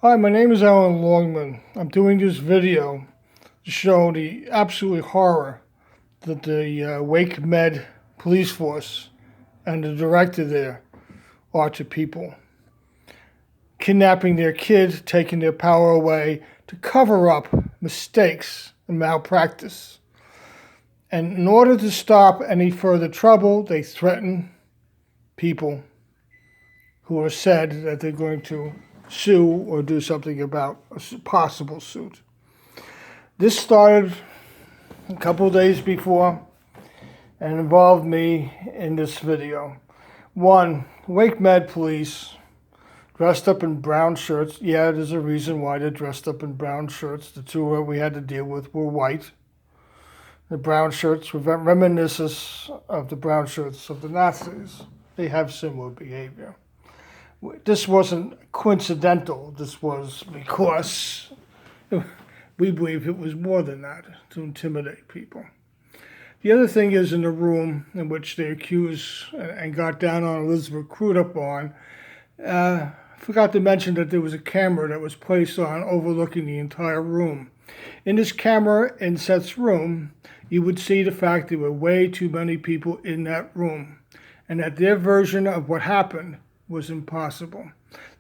Hi, my name is Alan Longman. I'm doing this video to show the absolute horror that the Wake Med police force and the director there are to people. Kidnapping their kids, taking their power away to cover up mistakes and malpractice. And in order to stop any further trouble, they threaten people who are said that they're going to sue or do something about a possible suit. This started a couple of days before and involved me in this video. One, Wake Med police dressed up in brown shirts. Yeah, there's a reason why they're dressed up in brown shirts. The two that we had to deal with were white. The brown shirts were reminiscent of the brown shirts of the Nazis. They have similar behavior. This wasn't coincidental. This was because we believe it was more than that, to intimidate people. The other thing is, in the room in which they accused and got down on Elizabeth Crudup on, forgot to mention that there was a camera that was placed on overlooking the entire room. In this camera in Seth's room, you would see the fact there were way too many people in that room, and that their version of what happened was impossible.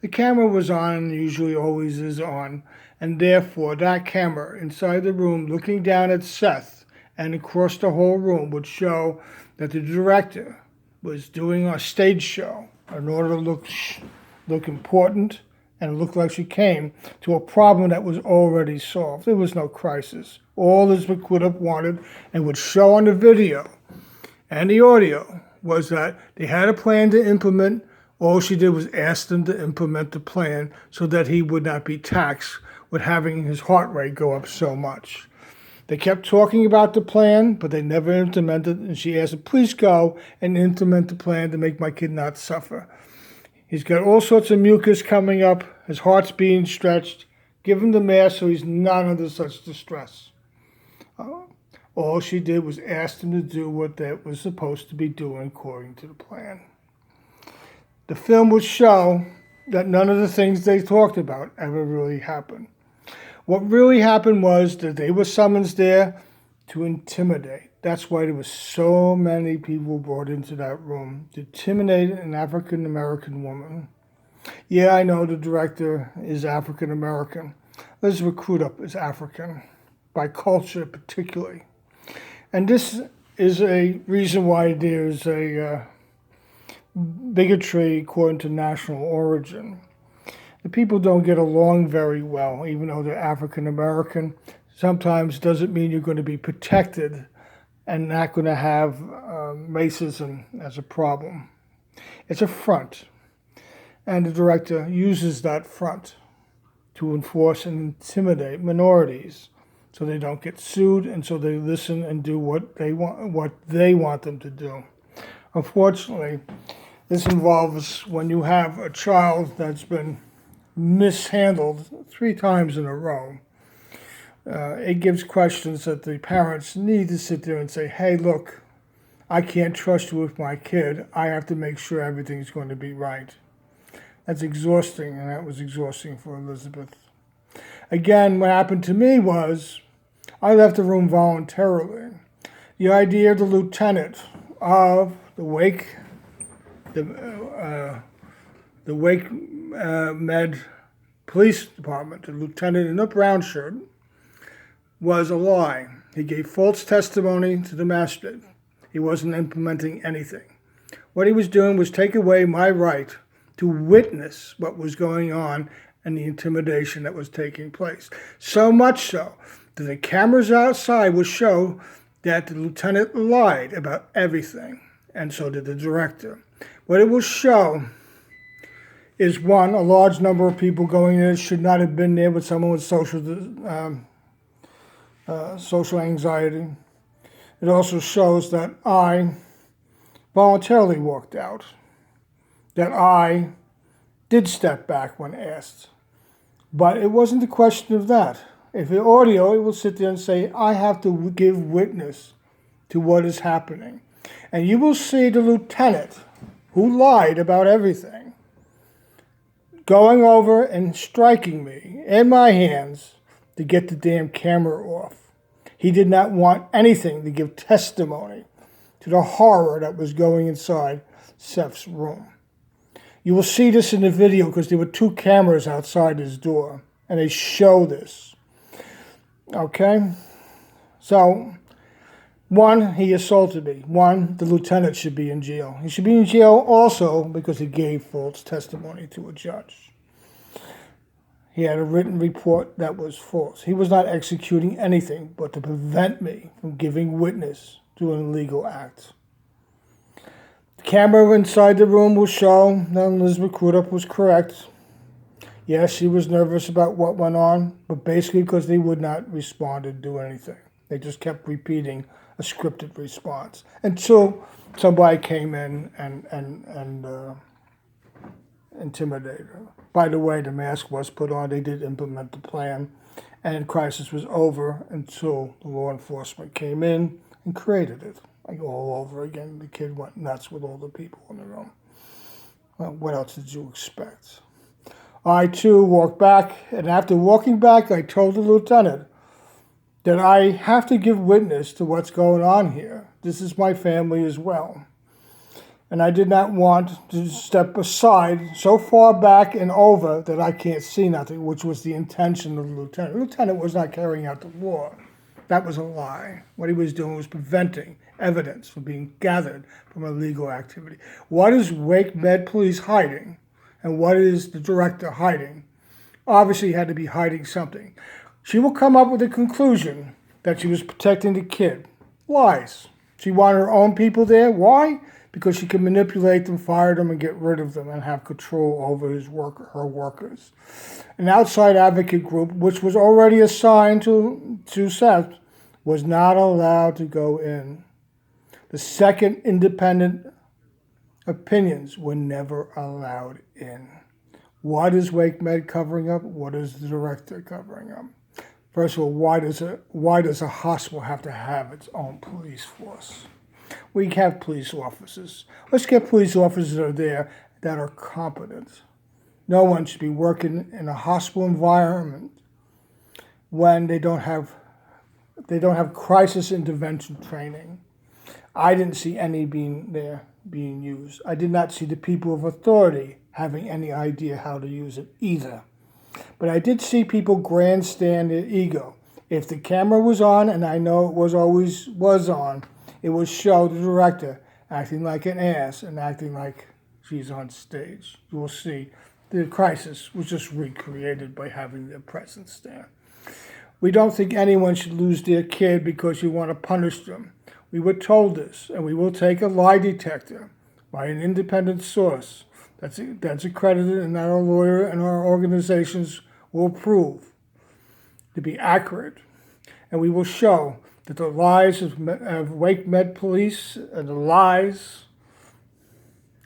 The camera was on, usually always is on, and therefore that camera inside the room looking down at Seth and across the whole room would show that the director was doing a stage show in order to look important and look like she came to a problem that was already solved. There was no crisis. All Elizabeth Crudup wanted and would show on the video and the audio was that they had a plan to implement. All she did was ask them to implement the plan so that he would not be taxed with having his heart rate go up so much. They kept talking about the plan, but they never implemented it, and she asked him, please go and implement the plan to make my kid not suffer. He's got all sorts of mucus coming up, his heart's being stretched. Give him the mask so he's not under such distress. All she did was ask them to do what they were supposed to be doing according to the plan. The film would show that none of the things they talked about ever really happened. What really happened was that they were summoned there to intimidate. That's why there were so many people brought into that room to intimidate an African American woman. Yeah, I know the director is African American. Elizabeth Crudup is African, by culture particularly. And this is a reason why there's a bigotry according to national origin. The people don't get along very well, even though they're African American. Sometimes doesn't mean you're going to be protected and not going to have racism as a problem. It's a front, and the director uses that front to enforce and intimidate minorities so they don't get sued and so they listen and do what they want them to do. Unfortunately, this involves when you have a child that's been mishandled 3 times in a row. It gives questions that the parents need to sit there and say, hey, look, I can't trust you with my kid. I have to make sure everything's going to be right. That's exhausting, and that was exhausting for Elizabeth. Again, what happened to me was I left the room voluntarily. The idea of the lieutenant of the Wake Med Police Department, the lieutenant in a brown shirt, was a lie. He gave false testimony to the magistrate. He wasn't implementing anything. What he was doing was take away my right to witness what was going on and the intimidation that was taking place. So much so that the cameras outside would show that the lieutenant lied about everything, and so did the director. What it will show is, one, a large number of people going in should not have been there with someone with social anxiety. It also shows that I voluntarily walked out, that I did step back when asked. But it wasn't a question of that. If the audio, it will sit there and say, I have to give witness to what is happening. And you will see the lieutenant, who lied about everything, going over and striking me in my hands to get the damn camera off. He did not want anything to give testimony to the horror that was going inside Seth's room. You will see this in the video because there were 2 cameras outside his door, and they show this. Okay? So, 1, he assaulted me. 1, the lieutenant should be in jail. He should be in jail also because he gave false testimony to a judge. He had a written report that was false. He was not executing anything but to prevent me from giving witness to an illegal act. The camera inside the room will show that Elizabeth Crudup was correct. Yes, she was nervous about what went on, but basically because they would not respond or do anything. They just kept repeating a scripted response until somebody came in and intimidated her. By the way, the mask was put on. They did implement the plan, and crisis was over until the law enforcement came in and created it. Like all over again, the kid went nuts with all the people in the room. Well, what else did you expect? I, too, walked back, and after walking back, I told the lieutenant that I have to give witness to what's going on here. This is my family as well. And I did not want to step aside so far back and over that I can't see nothing, which was the intention of the lieutenant. The lieutenant was not carrying out the law. That was a lie. What he was doing was preventing evidence from being gathered from illegal activity. What is Wake Med Police hiding? And what is the director hiding? Obviously, he had to be hiding something. She will come up with a conclusion that she was protecting the kid. Lies. She wanted her own people there. Why? Because she could manipulate them, fire them, and get rid of them and have control over her workers. An outside advocate group, which was already assigned to Seth, was not allowed to go in. The second independent opinions were never allowed in. What is Wake Med covering up? What is the director covering up? First of all, why does a hospital have to have its own police force? We have police officers. Let's get police officers that are there that are competent. No one should be working in a hospital environment when they don't have crisis intervention training. I didn't see any being used. I did not see the people of authority having any idea how to use it either. But I did see people grandstand their ego. If the camera was on, and I know it was on, it would show the director acting like an ass and acting like she's on stage. You will see the crisis was just recreated by having their presence there. We don't think anyone should lose their kid because you want to punish them. We were told this, and we will take a lie detector by an independent source that's accredited and that our lawyer and our organizations will prove to be accurate. And we will show that the lies of Wake Med Police and the lies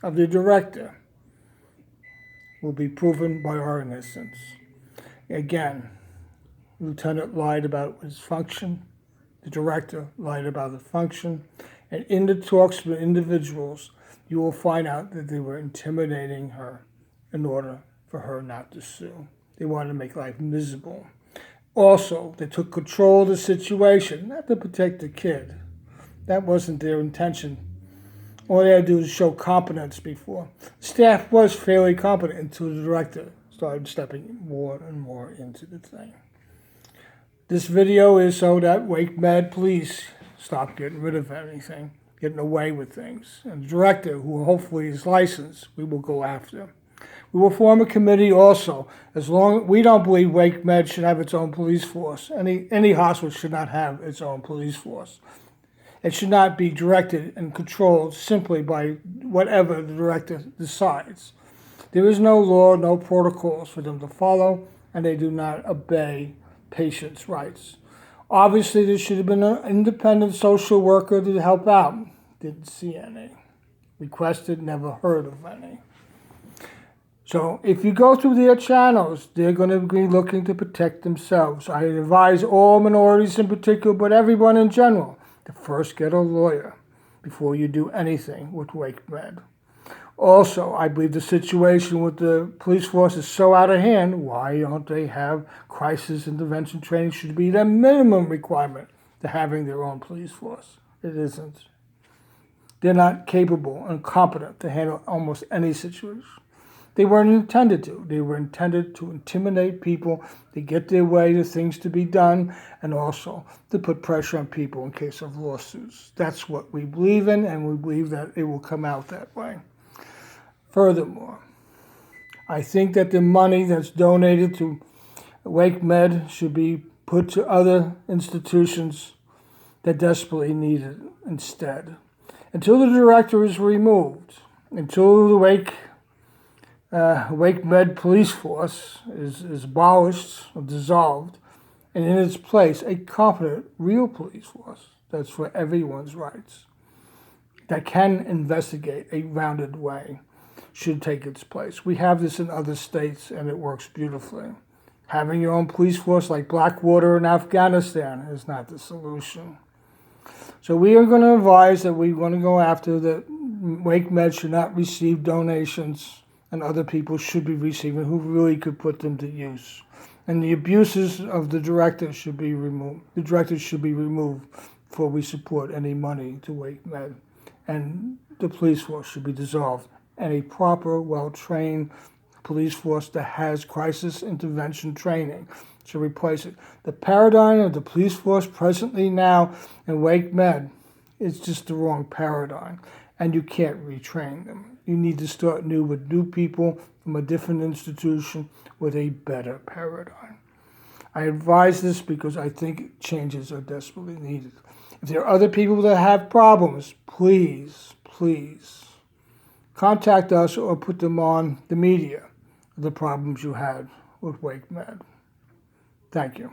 of the director will be proven by our innocence. Again, the lieutenant lied about his function, the director lied about the function, and in the talks with individuals, you will find out that they were intimidating her in order for her not to sue. They wanted to make life miserable. Also, they took control of the situation, not to protect the kid. That wasn't their intention. All they had to do was show competence before. Staff was fairly competent until the director started stepping more and more into the thing. This video is so that Wake Med Police stop getting rid of anything, getting away with things. And the director, who hopefully is licensed, we will go after. We will form a committee also. As long we don't believe Wake Med should have its own police force. Any hospital should not have its own police force. It should not be directed and controlled simply by whatever the director decides. There is no law, no protocols for them to follow, and they do not obey patients' rights. Obviously, there should have been an independent social worker to help out. Didn't see any. Requested, never heard of any. So if you go through their channels, they're going to be looking to protect themselves. I advise all minorities in particular, but everyone in general, to first get a lawyer before you do anything with Wake Med. Also, I believe the situation with the police force is so out of hand. Why don't they have crisis intervention training? Should be the minimum requirement to having their own police force. It isn't. They're not capable and competent to handle almost any situation. They weren't intended to. They were intended to intimidate people, to get their way, to things to be done, and also to put pressure on people in case of lawsuits. That's what we believe in, and we believe that it will come out that way. Furthermore, I think that the money that's donated to Wake Med should be put to other institutions that desperately need it instead. Until the director is removed, until the Wake Med police force is abolished or dissolved, and in its place a competent, real police force that's for everyone's rights, that can investigate a rounded way, should take its place. We have this in other states, and it works beautifully. Having your own police force like Blackwater in Afghanistan is not the solution. So we are going to advise that we want to go after that Wake Med should not receive donations, and other people should be receiving who really could put them to use. And the abuses of the director should be removed. The director should be removed before we support any money to Wake Med. And the police force should be dissolved. And a proper, well-trained police force that has crisis intervention training should replace it. The paradigm of the police force presently now in Wake Med is just the wrong paradigm. And you can't retrain them. You need to start new with new people from a different institution with a better paradigm. I advise this because I think changes are desperately needed. If there are other people that have problems, please contact us or put them on the media, the problems you had with Wake Med. Thank you.